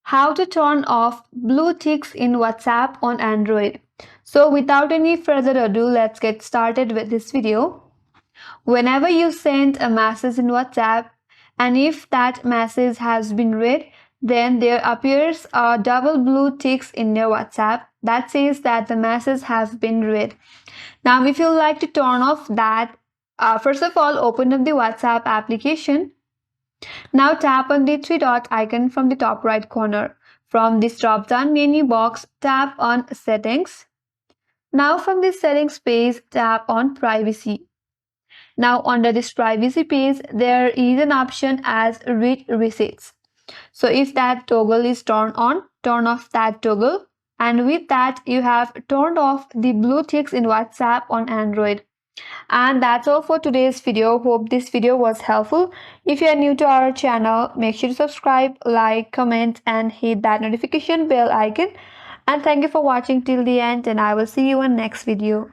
How to turn off blue ticks in WhatsApp on Android. So without any further ado, let's get started with this video. Whenever you send a message in WhatsApp and if that message has been read, then there appears a double blue ticks in your WhatsApp that says that the message has been read. Now if you like to turn off that, first of all open up the WhatsApp application. Now tap on the three dot icon from the top right corner. From this drop down menu box, tap on Settings. Now from the Settings page, tap on Privacy. Now under this Privacy page, there is an option as Read Receipts. So if that toggle is turned on, turn off that toggle. And with that, you have turned off the blue ticks in WhatsApp on Android. And that's all for today's video. Hope this video was helpful. If you are new to our channel, make sure to subscribe, like, comment, and hit that notification bell icon. And thank you for watching till the end, and I will see you in next video.